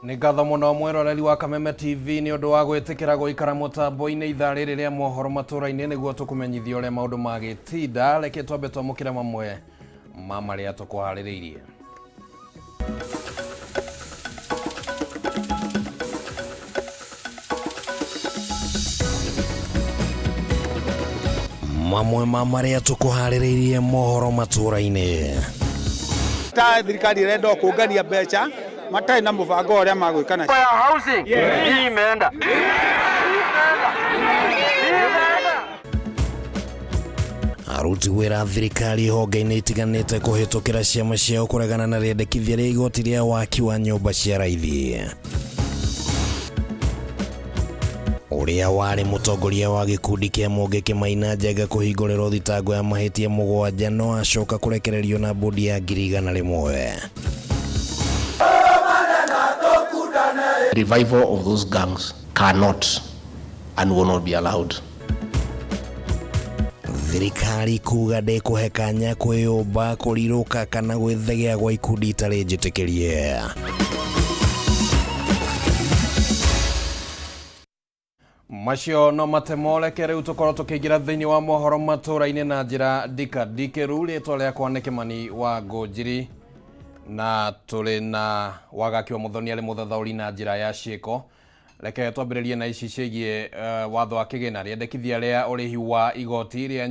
Nĩ ngatho mũno mwĩroreri wa Kameme TV nĩ ũndũ wa gwĩtĩkĩra gũikara mũtambo-inĩ ithaa rĩrĩ rĩa mohoro matũra-inĩ nĩguo tũkũmenyithia ũrĩa maũndũ magĩtinda. Reke twambe twamũkĩre mamwe ma marĩa tũkũharĩrĩirie. Mamwe ma marĩa tũkũharĩrĩirie mohoro matũra-inĩ. Ta thirikari irenda kũngania mbeca matarĩ na mũbango ũrĩa magwĩkana. Housing hii imeenda. Aruti wĩra thirikari honge-inĩ itiganĩte kũhĩtũkĩra ciama ciao kũregana na rĩendekithia rĩa igoti rĩa waki wa nyũmba cia raithi. Ũrĩa warĩ mũtongoria wa gĩkundi kĩa Mũngĩ Kĩmaina Njenga kũhingũrĩrwo thitango ya mahĩtia mũgwanja no acoka kũrekererio na mbũndi ya 100,000. Revival of those gangs cannot and will not be allowed. Thirikari kuga ndĩkũhe kanya kwĩyũmba kũrirũka kana gwĩthegea gwa ikundi itarĩ njĩtĩkĩrie. Macio no matemoleke rĩu tũkorwo tũkĩingĩra thĩinĩ wa mohoro matũra-inĩ na njĩra ndikĩru. Rĩtwa rĩakwa nĩ Kĩmani wa Ngũnjiri na tũrĩ na Wagaki wa Muthoni arĩ mũthathaũri na njĩra ya ciĩko. Reke twambĩrĩrie na ici ciĩgiĩ watho wa kĩgĩna rĩendekithia rĩa ũrĩhi wa igoti rĩa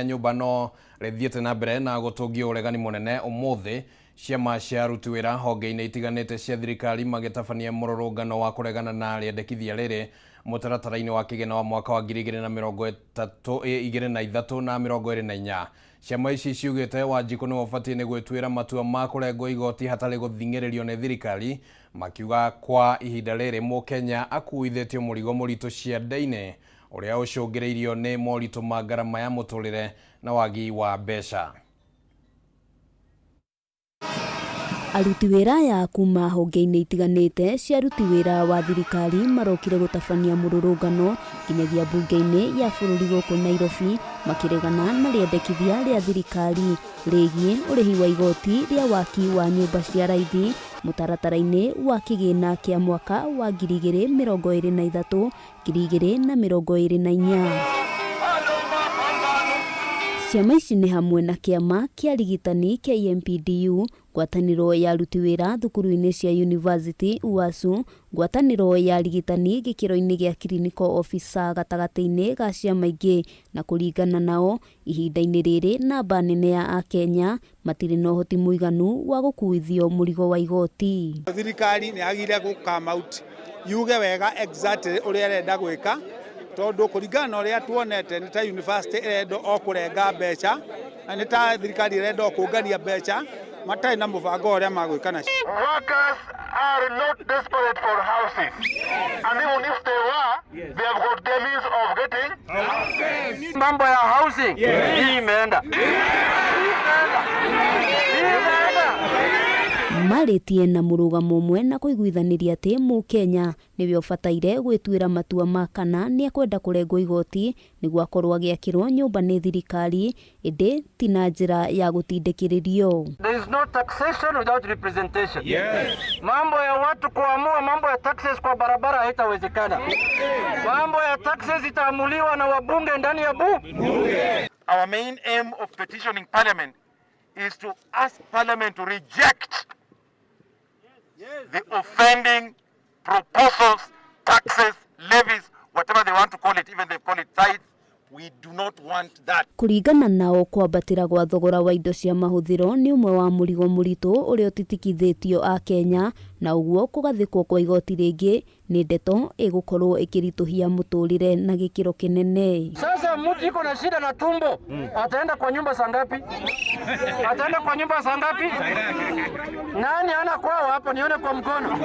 nyũmba no rĩthiĩte na mbere na gũtũngio ũregani mũnene. Ũmũthĩ ciama cia aruti wĩra honge-inĩ itiganĩte cia thirikari magĩtabania mũrũrũngano wa kũregana na rĩendekithia rĩrĩ mũtaratara-inĩ wa kĩgĩna wa mwaka wa 2023 na 2024. Ciama ici ciugĩte Wanjikũ nĩ ũbatiĩ nĩ gwĩtuĩra matua ma kũrengwo igoti hatarĩ gũthingĩrĩrio nĩ thirikari, makiuga kwa ihinda rĩrĩ Mũkenya akuithĩtio mũrigo mũritũ ciande-inĩ ũrĩa ũcũngĩrĩirio nĩ moritũ ma ngarama ya mũtũrĩre na wagi wa mbeca. Aruti wĩra ya kuma honge-inĩ itiganĩte cia aruti wĩra wa thirikari marokire gũtabania mũrũrũngano nginyagia mbunge-inĩ ya bũrũri gũkũ Nairobi makĩregana na rĩendekithia rĩa thirikari rĩgiĩ ũrĩhi wa igoti rĩa waki wa nyũmba cia raithi mũtaratara-inĩ wa kĩgĩna kĩa mwaka wa 2023 2024. Ciama ici nĩ hamwe na kĩama kĩa rigitani kĩa MPDU, ngwatanĩro ya aruti wĩra thukuru-inĩ cia university UASU, ngwatanĩro ya rigitani gĩkĩro-inĩ gĩa clinical officer gatagatĩ-inĩ ga ciama ingĩ, na kũringana nao ihinda-inĩ rĩrĩ namba nene ya Akenya matirĩ na ũhoti mũiganu wa gũkuithio mũrigo wa igoti. Thirikari nĩ agire gũkama out yuge wega exactly ũrĩa arenda gwĩka, tondũ kũringana na ũrĩa tuonete nĩ ta university ĩrenda o kũrenga mbeca na nĩ ta thirikari ĩrenda o kũngania mbeca matarĩ na mũbango ũrĩa magwĩkana. Workers are not desperate for houses. And even if they were, they have got the means of getting houses. Mambo ya housing hii imeenda. Marĩtie na mũrũgamo ũmwe na kũiguithanĩria atĩ Mũkenya nĩwe ũbataire gwĩtuĩra matua ma kana nĩ ekwenda kũrengwo igoti nĩguo akorwo agĩakĩrwo nyũmba nĩ thirikari, ĩndĩ ti na njĩra ya gũtindĩkĩrĩrio. There is no taxation without representation. Yes. Mambo ya watu kuamua mambo ya taxes kwa barabara haitawezekana. Mambo ya taxes itaamuliwa na wabunge ndani ya bunge. Our main aim of petitioning Parliament is to ask Parliament to reject the offending proposals, taxes, levies, whatever they want to call it, even they call it tithes. We do not want that. Kũringana nao kwambatĩra gwa thogora wa indo cia mahũthĩro nĩ ũmwe wa mũrigo mũritũ ũrĩa ũtitikithĩtio a Kenya, na ũguo kũgathĩkwo kwa igoti rĩngĩ nĩ ndeto ĩgũkorwo ĩkĩritũhia mũtũrĩre na gĩkĩro kĩnene. Sasa mtu iko na shida na tumbo, ataenda kwa nyumba saa ngapi? Ataenda kwa nyumba saa ngapi? Nani ana kwao hapa nione kwa mkono?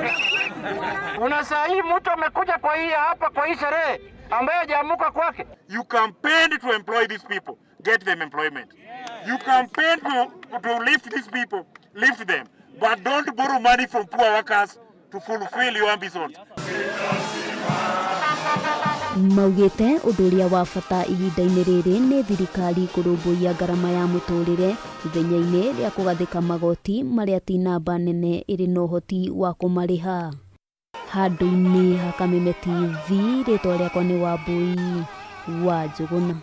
Una saa hii mtu amekuja kwa hii hapa kwa hii sherehe ambaye hajamuka kwake. You campaign to employ these people, get them employment. You campaign to lift these people, lift them. But don't borrow money from poor workers to fulfill your ambitions. maugite undu uria wa bata ihinda-ini riri ni thirikari kurumbuia ngarama ya muturire ithenya-ini ria kugathika magoti maria ti namba nene iri na uhoti wa kumariha. Handu-ini ha Kameme TV, ritwa riakwa ni Wambui wa Njuguna.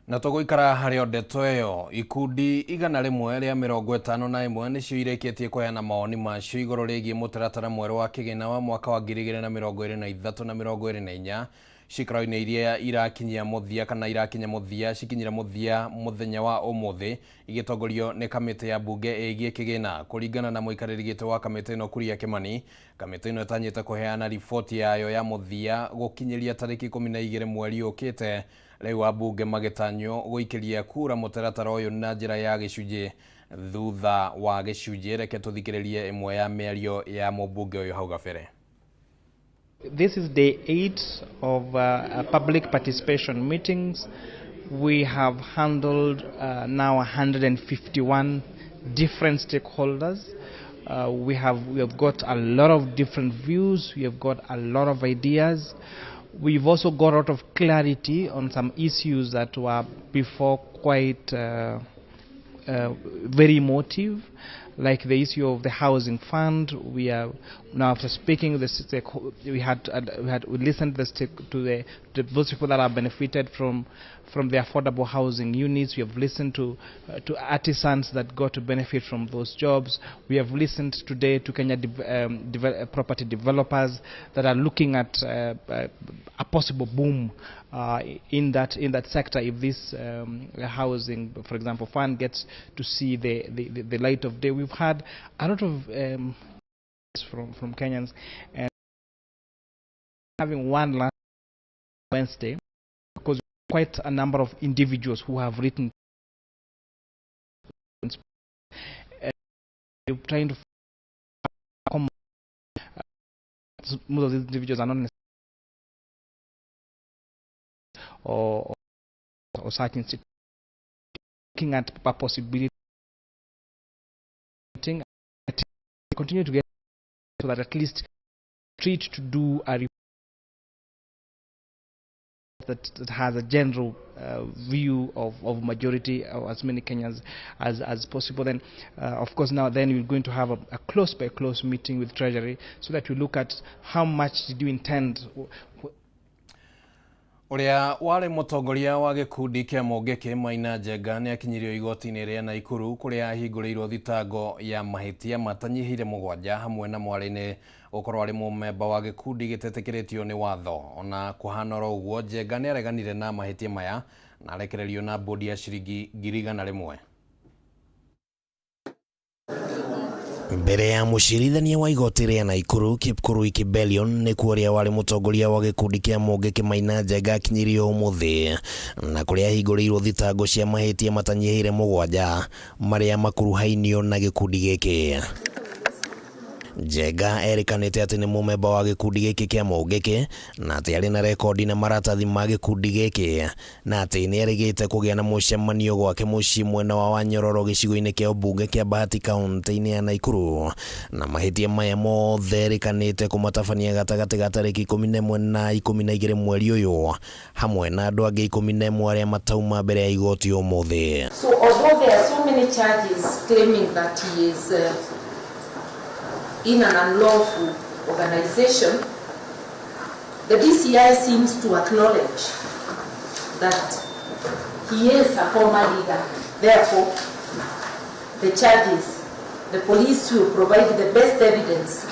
Na tuguikara hario ndeto iyo, ikundi 151 nicio ireketie kuheana maoni macio iguru rigie mutaratara mweru wa kigina wa mwaka wa 2023 na 2024 cikaro-ini iria irakinyia muthia kana irakinya muthia cikinyira muthia muthenya wa umuthi igitongorio ni kamiti ya bunge igie kigina. Kuringana na muikariri giti wa kamiti ino Kuria Kimani, kamiti ino itanyite kuheana riboti yayo ya muthia gukinyiria tariki 12 mweri ukite. Riu abunge magitanyo guikiria kura mutaratara uyu na njira ya gicunji thutha wa gicunji. Reke tuthikiririe imwe ya miario ya mubunge uyu hau gabere. This is day 8 of public participation meetings. We have handled now 151 different stakeholders. We have got a lot of different views. We have got a lot of ideas. We've also got a lot of clarity on some issues that were before quite very emotive, like the issue of the housing fund. We are now, after speaking, we listened to those people that are benefited from the affordable housing units. We have listened to artisans that got to benefit from those jobs. We have listened today to Kenya property developers that are looking at a possible boom in that sector if this housing, for example, fund gets to see the light of day. We've had a lot of from Kenyans, and having one last Wednesday, because quite a number of individuals who have written, trying to most of these individuals are not necessarily or such institutions, looking at a possibility, continue to get so that at least treat to do a report that has a general view of majority or as many Kenyans as possible. Then of course now then we're going to have a close by close meeting with Treasury so that we look at how much did you intend. Uria wale mutongoria wa gikundi kia Mogeke Maina Njenga ni akinyirio igoti-ini ria Naikuru kuria ahinguriirwo thitango ya mahitia matanyihire 7 hamwe na mwari-ini ukorwo ari mumemba wa gikundi gitetekeretio ni watho. Ona kuhana ro uguo, Njenga ni areganire na mahitia maya na arekererio na bodi ya ciringi 100,000. Mbere ya mucirithania wa igoti ria Naikuru Kipkurui Kibelion ni kuria wale mutongoria wa gikundi kia Mogeke Maina Njenga akinyirio umuthi na kuria ahinguriirwo thitango cia mahitia matanyihire 7 maria makuruhainio na gikundi giki. Njenga erikanite ati ni mumemba wa gikundi giki kia Mogeke na ati ari na rekodi na maratathi ma gikundi giki na ati ni erigite kugia na mucemanio gwake mucii mwena wa Wanyororo gicigo-ini kia ubunge kia Bahati kaunti-ini ya Naikuru na mahitia maya mothe erikanite kumatabania gatagati ga tariki 11 na 12 mweri uyu hamwe na andu angi 11 aria matauma mbere ya igoti umuthi. So although there are so many charges claiming that he is in an unlawful organization, the DCI seems to acknowledge that he is a former leader. Therefore, the charges, the police will provide the best evidence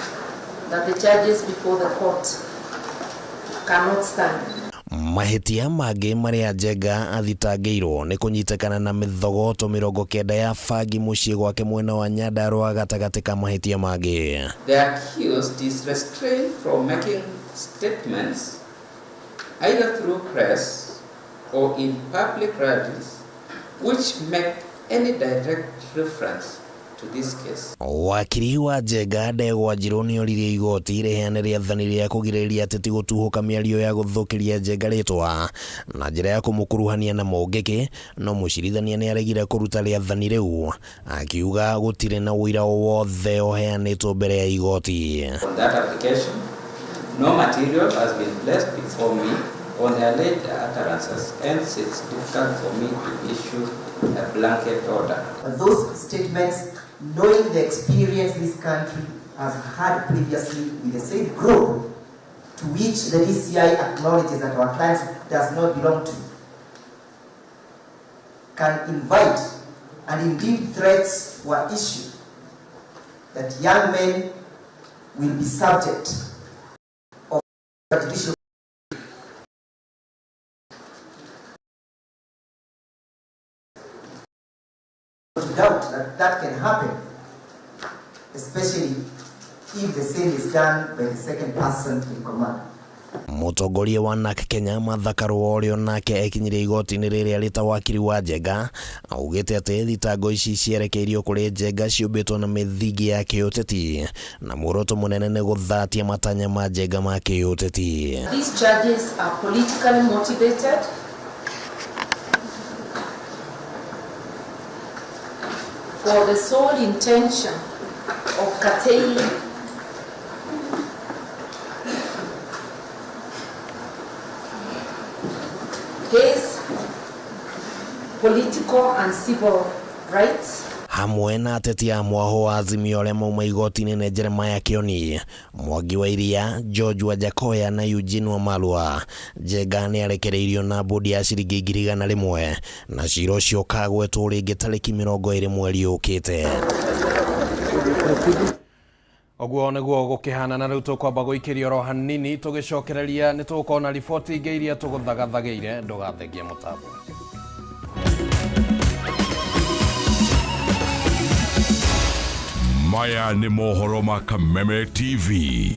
that the charges before the court cannot stand. Mahitia mangi maria Njenga athitangiirwo ni kunyitekana na mithogoto 90 ya fagi mucii gwake mwena wa Nyandarua gatagati ka mahitia mangi. The accused is restrained from making statements either through press or in public rallies which make any direct reference to this case. Wakiri wa Njenga Ndegwa Njirũ ni oririe igoti riheane rĩathani rĩa kũgirĩrĩria ateti gũtuhuka mĩario ya gũthũkĩria Njenga rĩtwa na njĩra ya kũmũkuruhania na Mogeke, no mũcirithania nĩ aregire kũruta rĩathani rĩu akiuga gũtirĩ na ũira wothe ũheanĩtwo mbere ya igoti. On that application, No material has been placed before me on the alleged utterances, hence it's difficult for me to issue a blanket order. Those statements, knowing the experience this country has had previously with the same group to which the DCI acknowledges that our clients does not belong to, can invite, and indeed threats were issued, that young men will be subject of judicial doubt that can happen, especially if the same is done by the second person in command. Mutongoria wa NARC Kenya Martha Karua uria nake ekinyire igoti-ini riria rita wakiri wa Njenga augite ati thitango ici cierekeirio kuri Njenga ciumbitwo na mithingi ya kiuteti na muoroto munene ni guthatia matanya ma Njenga ma kiuteti. These charges are politically motivated. For the sole intention of curtailing his political and civil rights. Hamwe na ateti a mwaho wa Azimio aria mauma igoti-ini ni Jeremiah Kioni, Mwangi wa Iria, George Wajakoya na Eugene Wamalwa. Njenga ni arekereirio na bodi ya ciringi 100 na cira ucio kagwetwo ringi tariki 20 mweri ukite. Oguo niguo gukihana na riu tukwamba guikiria ro hanini tugicokereria ni tukona riboti ingi iria tuguthagathageire ndugathengie mutambo. Maya ni mohoro ma Kameme TV.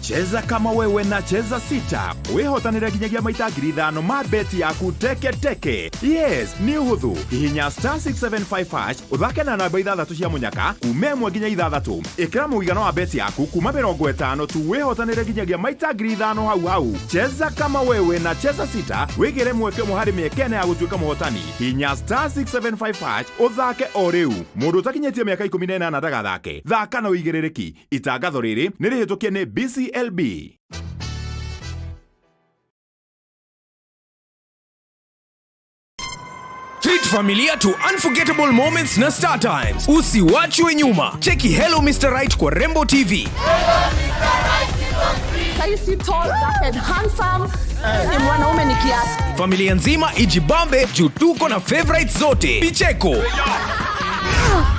Cheza kama wewe na cheza sita. Wihotanire ginyagia maita 5,000 ma beti yaku teke. Yes, ni uhuthu. Hihinya *675# uthake na namba 6 cia munyaka kuma 1 nginya 6. Ikira muigana wa beti yaku kuma 50 tu wihotanire ginyagia maita 5,000 hau. Cheza kama wewe na cheza sita. Wigire mweke muhari miekene ya gutuika muhotani. Hihinya *675# uthake o riu. Mundu utakinyetie miaka 18 ndagathake. Thaka na uigirereki. Itangatho riri ni rihitukie ni BCLB. Treat familia to unforgettable moments na Star Times. Usiwachwe nyuma. Cheki Hello Mr. Right kwa Rembo TV. Saisi tall, dark and handsome. Ni mwanaume ni kiasi. Familia nzima ijibambe juu tuko na favorites zote. Picheko.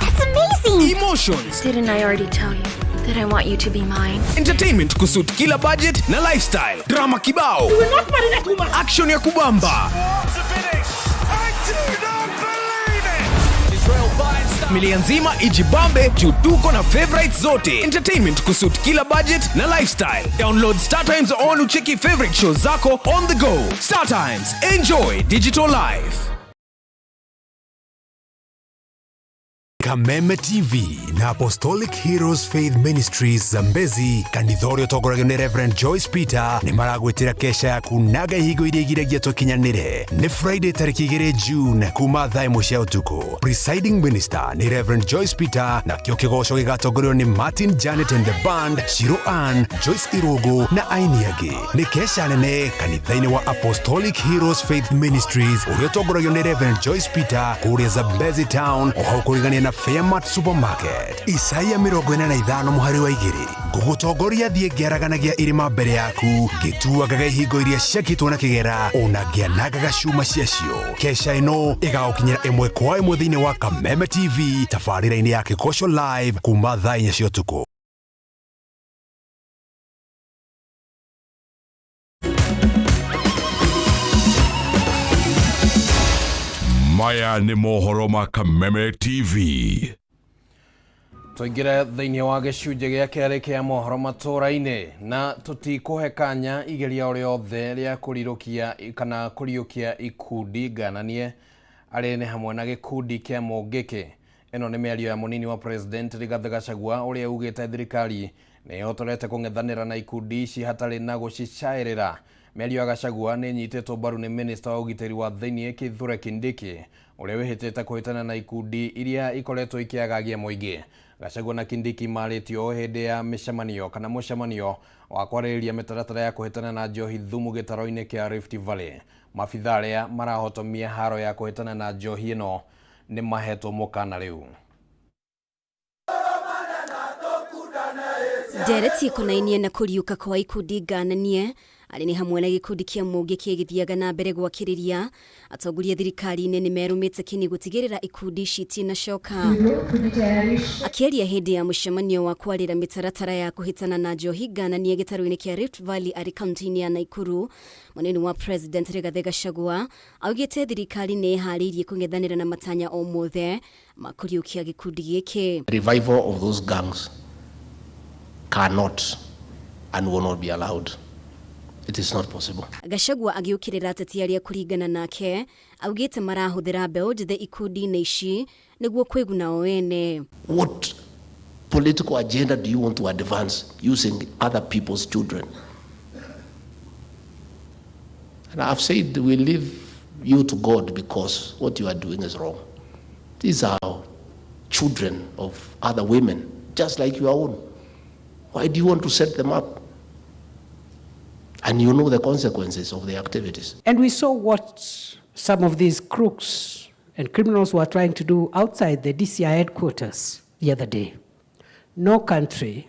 That's amazing. Emotions. Didn't I already tell you that I want you to be mine? Entertainment kusuit kila budget na lifestyle. Drama kibao. Action ya kubamba. Familia nzima ijibambe juu tuko na favorites zote. Entertainment kusuit kila budget na lifestyle. Download Star Times on ucheki favorite shows zako on the go. Star Times, enjoy digital life. Kameme TV na Apostolic Heroes Faith Ministries Zambezi kanithorio togoragio ni Reverend Joyce Peter ni maragwitira kesha ya kunaga higo iria igiragia tukinyanire ni Friday tariki 2 June kuma thaa 1 cia utuku. Presiding minister ni Reverend Joyce Peter na kio kigoco gigatongorio ni Martin Janet and the band, Shiro Ann, Joyce Irogo na Ainiagi. Ni kesha nene kanithaini wa Apostolic Heroes Faith Ministries uria togoragio ni Reverend Joyce Peter kuria Zambezi town o kurigania na Fairmart Supermarket. Isaia 45 muhari wa 2 gugutongoria thie ngeraganagia irima mbere yaku gituagaga ihingo iria ciakitwo na kigera onagianagaga cuma ciacio. Kesha ino igaukinyira 1 kwa 1 thiini wa Kameme TV tabarira-ini ya Kikosho live kuma thaa 4 cia utuku. Maya ni mohoro ma Kameme TV. Tuingire thiini wa gicunje gia keri kia mohoro Matuuraini na tutikuhe kanya igeria o riothe ria kurirukia kana kuriukia ikundi gananie ari ni hamwe na gikundi kia Mungiki. Ino ni miario ya munini wa president Rigathi Gachagua uria ugite thirikari ni yotorete kung'ethanira na ikundi ici hatari na gucicairira Mĩario ya Gachagua nĩ nyitĩtwo mbaru nĩ Minister wa ũgitĩri wa thĩinĩ Kithure Kindiki ũrĩa wĩhĩtĩte kũhĩtana na ikundi iria ikoretwo ikĩagagia mũingĩ. Gachagua na Kindiki marĩtio hĩndĩ ya mũcemanio wa kwarĩrĩria mĩtaratara ya kũhĩtana na njohi thumu gĩtaro-inĩ kĩa Rift Valley. Maabitha arĩa marahotomia haro ya kũhĩtana na njohi ĩno nĩ mahetwo mũkana rĩu. Ndereti ikonainie na kuriuka kwa ikundi ngananie arĩ nĩ hamwe na gĩkundi kĩa mũngĩ kĩgĩthiaga na mbere gwakĩrĩria atongoria thirikari-inĩ nĩ merumĩte kĩni gũtigĩrĩra ikundi ici itinacoka. Akĩaria hĩndĩ ya mũcemanio wa kwarĩra mĩtaratara ya kũhĩtana na njohi ngananie gĩtarũ-inĩ kĩa Rift Valley arĩ kaunti-inĩ ya Nakuru, mũnene wa President Rigathi Gachagua augĩte thirikari nĩ ĩharĩirie kũng'ethanĩra na matanya o mothe ma kũriũkia gĩkundi gĩkĩ. Revival of those gangs cannot and will not be allowed. It is not possible. Gachagua agiũkĩrĩra ateti arĩa kũringana nake augĩte marahũthĩra mbeũ njĩthĩ ikundi-inĩ ici nĩguo kwĩguna o ene. What political agenda do you want to advance using other people's children? And I've said we leave you to God because what you are doing is wrong. These are children of other women, just like your own. Why do you want to set them up? And you know the consequences of the activities. And we saw what some of these crooks and criminals were trying to do outside the DCI headquarters the other day. No country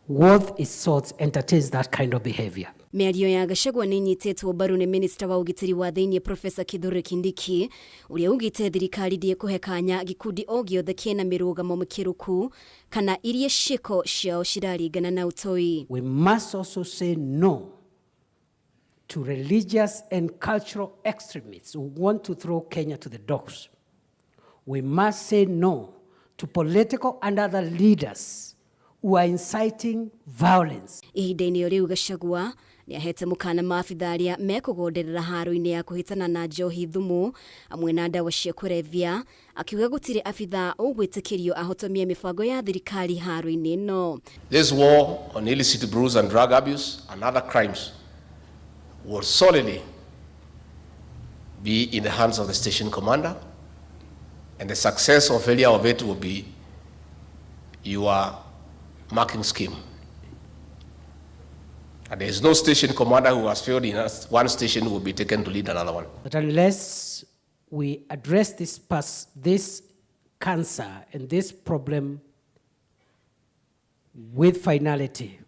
worth its salt entertains that kind of behavior. Mĩario ya Gachagua nĩ nyitĩtwo mbaru nĩ Minister wa ũgitĩri wa thĩinĩ Professor Kithure Kindiki ũrĩa ugĩte thirikari ndĩkũhe kanya gĩkundi o gĩothe kĩna mĩrũgamo mĩkĩrũku kana iria ciĩko ciao ciraringana na ũtoi. We must also say no to religious and cultural extremists who want to throw Kenya to the dogs. We must say no to political and other leaders who are inciting violence. Ihinda-inĩ rĩu Gachagua nĩ ahete mũkana maabitha arĩa mekũgonderera haro-inĩ ya kũhĩtana na njohi thumu amwe na ndawa cia kũrebia, akiuga gũtirĩ abitha ũgwĩtĩkĩrio ahotomie mĩbango ya thirikari haro-inĩ ĩno. This war on illicit brews and drug abuse and other crimes will solely be in the hands of the station commander, and the success or failure of it will be your marking scheme. And there is no station commander who has failed in one station who will be taken to lead another one. But unless we address this cancer and this problem with finality,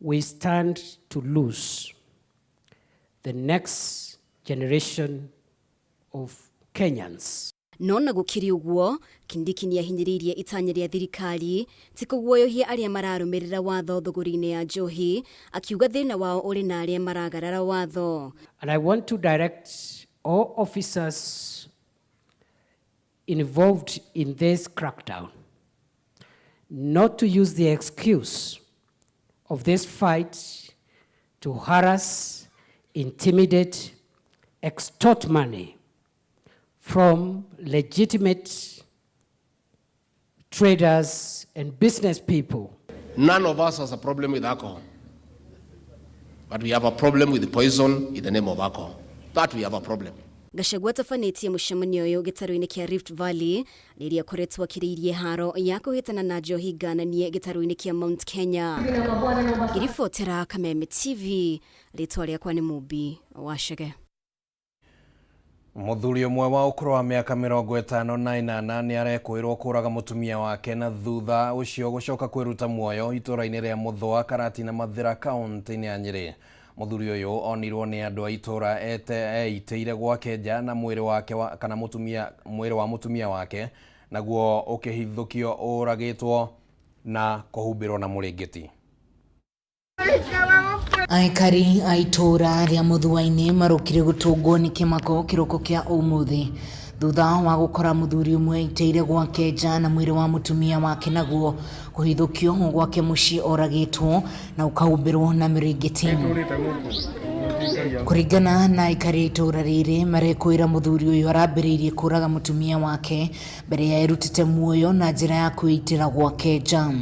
we stand to lose the next generation of Kenyans. Nona gũkĩrĩ ũguo, Kindiki nĩ ahinyĩrĩirie itanya rĩa thirikari ti kũguoyohia arĩa mararũmĩrĩra watho thũgũrĩ-inĩ ya njohi, akiuga thĩna wao ũrĩ na arĩa maragarara watho. And I want to direct all officers involved in this crackdown not to use the excuse of this fight to harass, intimidate, extort money from legitimate traders and business people. None of us has a problem with alcohol, but we have a problem with the poison in the name of alcohol. That we have a problem. Gachagua tafanĩtie mũcemanio ũyũ gĩtarũ-inĩ kĩa Rift Valley rĩrĩa akoretwo akĩrĩirie haro ya kũhĩtana na njohi ngananie gĩtarũ-inĩ kĩa Mount Kenya. Ngĩribotera Kameme TV, rĩtwa rĩakwa nĩ Mũmbi Wachege. Mũthuri ũmwe wa ũkũrũ wa mĩaka 58 nĩ arekũĩrwo kũraga mũtumia wake na thutha ũcio gũcoka kwĩruta muoyo itũra-inĩ rĩa Mũthũa, Karati na Mathĩra kaunti-inĩ ya Nyĩrĩ. Mũthuri ũyũ onirwo nĩ andũ a itũra eitĩire gwake nja na mwĩrĩ wa mũtumia wake naguo ũkĩhithũkio ũragĩtwo na kũhumbĩrwo na mũrĩngĩti. Aikari a itũra rĩa Mũthũa-inĩ marũkire gũtũngwo nĩ kĩmako kĩroko kĩa ũmũthĩ thutha wa gũkora mũthuri ũmwe eitĩire gwake nja na mwĩrĩ wa mũtumia wake naguo kũhithũkio gwake mũciĩ oragĩtwo na ũkahumbĩrwo na mĩrĩngĩti. Kũringana na aikari a itũra rĩrĩ marekũĩra mũthuri ũyũ arambĩrĩirie kũraga mũtumia wake mbere ya erutĩte muoyo na njĩra ya kwĩitĩra gwake nja.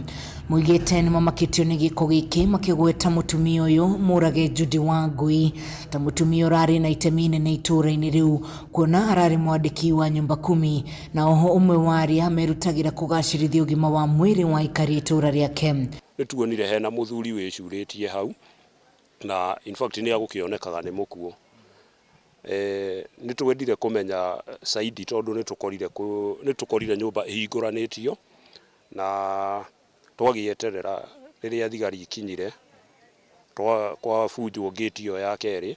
Moigĩte nĩ mamakĩtio nĩ gĩko gĩkĩ makĩgweta mũtumia ũyũ mũrage Judy Wangui ta mũtumia ũrarĩ na itemi inene itũũra-inĩ rĩu kuona ararĩ mwandĩki wa nyumba 10 na oho ũmwe wa arĩa merutagĩra kũgacĩrithia ũgima wa mwĩrĩ wa aikari itũũra rĩake. Nĩtuonire hena mũthuri wĩcurĩtie hau na in fact nĩ agũkĩonekaga nĩ mũkuo. Nĩtwendire kũmenya saidi tondũ nĩtũkorire nyũmba ihingũranĩtio na twagĩeterera rĩrĩa thigari ikinyire kwa bunjwo gate ĩyo ya kerĩ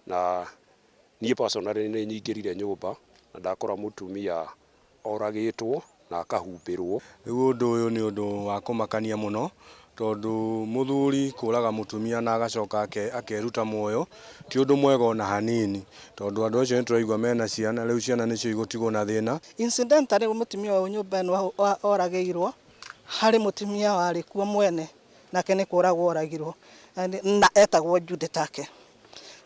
na niĩ personally nĩ nyingĩrire nyũmba na ndakora mũtumia oragĩtwo na akahumbĩrwo. Rĩu ũndũ ũyũ nĩ ũndũ wa kũmakania mũno tondũ mũthuri kũraga mũtumia na agacoka akeruta muoyo ti ũndũ mwega ona hanini tondũ andũ acio nĩtũraigua mena ciana, rĩu ciana nĩcio igũtigwo na thĩna. Incidentally mũtumia ũyũ nyũmba ĩno oragĩirwo harĩ mũtumia warĩ kuo mwene nake nĩ kũragwo oragirwo na etagwo Judy take.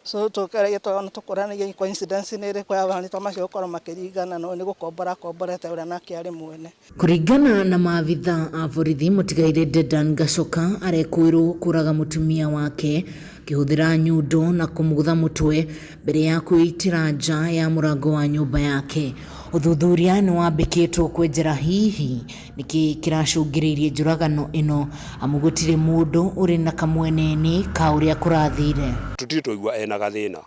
So tũkoranagia coincidence nĩ ĩrĩkũ ya bani tamacio gũkorwo makĩringana no nĩ gũkomborete ũrĩa nake arĩ mwene. Kũringana na maabitha a borithi mũtigaire Dedan Gacoka arekwĩrwo kũraga mũtumia wake kĩhũthĩra nyundo na kũmũgũtha mũtwe mbere ya kwĩitĩra nja ya mũrango wa nyũmba yake. Ũthuthuria nĩ wambĩkĩtwo kwenjera hihi nĩkĩ kĩracũngĩrĩirie njũragano ĩno amu gũtirĩ mũndũ ũrĩ na kamweneni ka ũrĩa kũrathire. Tũtitũigua ena gathĩna,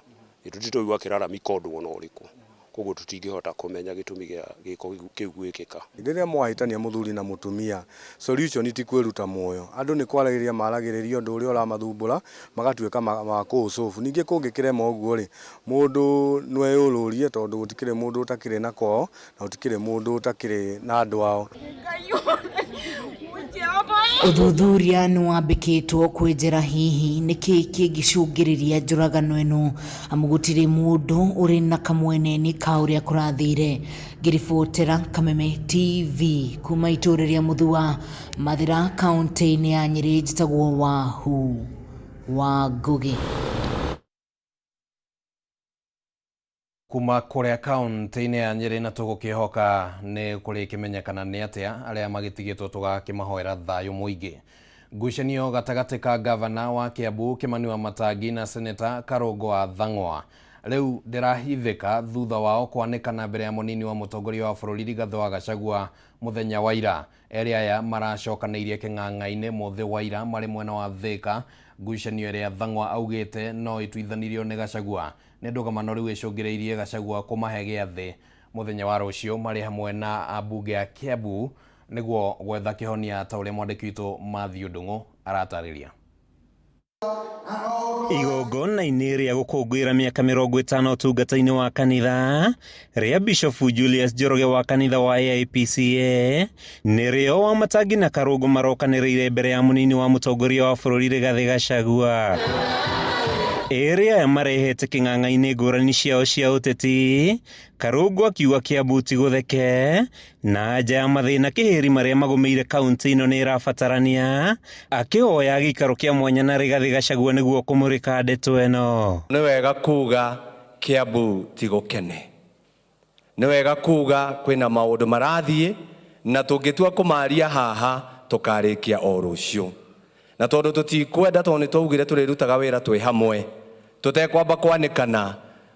tũtitũigua kĩrara mikondo ona ũrĩkũ, koguo tũtingĩhota kũmenya gĩtũmi gĩa gĩko kĩu gwĩkĩka. Rĩrĩa mwahĩtania mũthuri na mũtumia, solution ti kwĩruta muoyo. Andũ nĩ kwaragĩrĩria maragĩrĩria ũndũ ũrĩa ũramathumbũra magatuĩka ma kũũcofu. Ningĩ kũngĩkĩrema ũguo rĩ, mũndũ nĩ eyũrũrie tondũ gũtikĩrĩ mũndũ ũtakĩrĩ na kwao na gũtikĩrĩ mũndũ ũtakĩrĩ na andũ ao. Ũthuthuria nĩ wambĩkĩtwo kwenjera hihi nĩkĩ kĩngĩcũngĩrĩria njũragano ĩno amu gũtirĩ mũndũ ũrĩ na kamweneni ka ũrĩa kũrathire. Ngĩribotera Kameme TV kuma itũũra rĩa Mũthua Mathira kaunti-inĩ ya Nyĩrĩ njĩtagwo Wahu wa Ngũgĩ. Kuma kũrĩa kaunti-inĩ ya Nyĩrĩ na tũgũkĩhoka nĩ kũrĩ kĩmenyekana nĩ atĩa arĩa magĩtigĩtwo tũgakĩmahoera thayũ mũingĩ. Ngucanio gatagatĩ ka gavana wa Kiambu Kimani Wamatangi na seneta Karũngũ wa Thang'wa rĩu ndĩrahithĩka thutha wao kwanĩkana mbere ya mũnini wa mũtongoria wa bũrũri Rigathĩ wa Gachagua mũthenya wa ira. Erĩ aya maracokanĩirie kĩng'ang'a-inĩ mũthĩ wa ira marĩ mwena wa Thĩka. Ngucanio ĩrĩa Thang'wa augĩte no ĩtuithanirio nĩ Gachagua nĩ ndũgamano rĩu ĩcũngĩrĩirie Gachagua kũmahe gĩathĩ mũthenya wa rũciũ marĩ hamwe na ambunge ya Kiambu nĩguo gwetha kĩhonia ta ũrĩa mwandĩki witũ Matthew Ndung'u aratarĩria. Igongona-inĩ rĩa gũkũngũĩra mĩaka 50 ũtungata-inĩ wa kanitha rĩa Bishop Julius Njoroge wa kanitha wa AIPCA nĩrĩo Wamatangi na Karũngũ marokanĩrĩire mbere ya mũnini wa mũtongoria wa bũrũri Rigathĩ Gachagua. Erĩ aya marehete kĩng'ang'a-inĩ ngũrani ciao cia ũteti, Karũngũ akiuga Kiambu ti gũtheke na nja ya mathĩna kĩhĩri marĩa magũmĩire kaunti ĩno nĩ ĩrabatarania, akĩhoya gĩikaro kĩa mwanya na Rigathĩ Gachagua nĩguo kũmũrĩka ndeto ĩno. Nĩ wega kuga Kiambu ti gũkene, nĩ wega kuga kwĩna maũndũ marathiĩ na tũngĩtua kũmaria haha tũkarĩkia o rũciũ. Na tondũ tũtikwenda tondũ nĩ twaugire tũrĩrutaga wĩra twĩ hamwe tũtekwamba kwanĩkana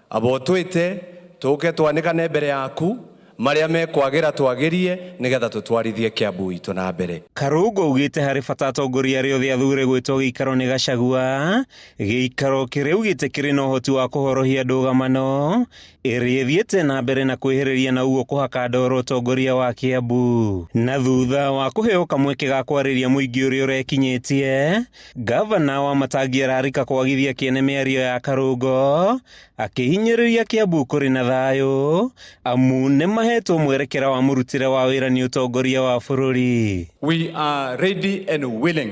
abo twĩte tũke twanĩkane mbere yaku marĩa mekwagĩra twagĩrie nĩgetha tũtwarithie Kiambu itũ na mbere. Karũngũ augĩte harĩ bata atongoria arĩa othe athure gwĩtwo gĩikaro nĩ Gachagua, gĩikaro kĩrĩa augĩte kĩrĩ na ũhoti wa kũhorohia ndũgamano ĩrĩa ĩthiĩte na mbere na kwĩhĩrĩria na ũguo kũhaka ndoro ũtongoria wa Kiambu. Na thutha wa kũheo kamweke ga kwarĩria mũingĩ ũrĩa ũrekinyĩtie, gavana Wamatangi ararika kwagithia kĩene mĩario ya Karũngũ akĩhinyĩrĩria Kiambu kũrĩ na thayũ amu nĩ mahetwo mwerekera wa mũrutĩre wa wĩra nĩ ũtongoria wa bũrũri. We are ready and willing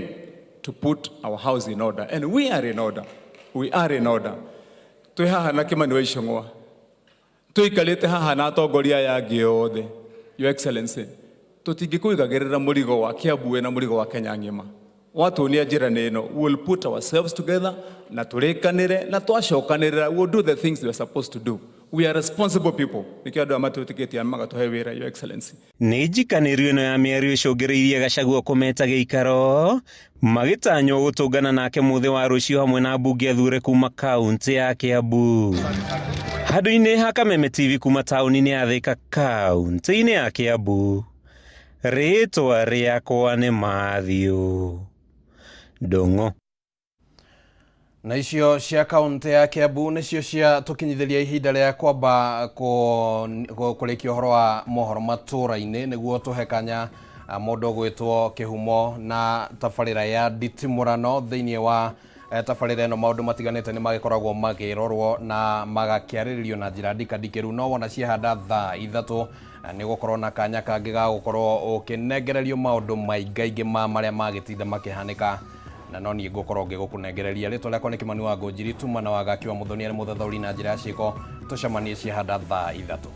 to put our house in order and we are in order. We are in order. Twĩ haha na Kimani wa Icũng'wa, tũikarĩte haha na atongoria yangĩ othe, Your Excellency, tũtingĩkũigagĩrĩra mũrigo wa Kiambu na mũrigo wa Kenya ng'ima. Watuonia njĩra ĩno, we'll put ourselves together na tũrĩkanĩre na twacokanĩrĩra, we'll do the things we are supposed to do. We are responsible people. Nikio andå matwĩtĩkĩtie magatũhe wĩra, Your Excellency. Nĩ njikanĩrio ĩno ya mĩario ĩcũngĩrĩirie Gachagua kũmeta gĩikaro magĩtanywo gũtũngana nake mũthĩ wa rũciũ hamwe na mbunge athure kuma kaunti ya Kiambu. Handũ-inĩ ha Kameme TV kuma taũni-inĩ ya Thika kaunti-inĩ ya Kiambu, rĩtwa rĩakwa nĩ Mathiũ Ndũng'ũ. Na icio cia kaunti ya Kiambu nicio cia tukinyithiria ihinda rĩa kwamba kũrĩkia ũhoro wa mohoro matũra-inĩ nĩguo tũhekanya mũndũ gwĩtwo kĩhumo na tabarĩra ya nditimũrano thĩinĩ wa tabarĩra ĩno. Maũndũ matiganĩte nĩ magĩkoragwo magĩrorwo na magakĩarĩrĩrio na njĩra ndikandikĩru, no wona ciahanda thaa ithatũ nĩ gũkorwo na kanya kangĩ ga gũkorwo ũkĩnengererio maũndũ maingaingĩ marĩa magĩtinda makĩhanĩka, na no niĩ ngũkorwo ngĩgũkũnengereria. Rĩtwa rĩakwa nĩ Kĩmani wa Ngũnjiri, tuma na wagakiwa mũthoni arĩ mũthathaũri na njĩra ya ciĩko. Tũcemanie ciahanda thaa ithatũ.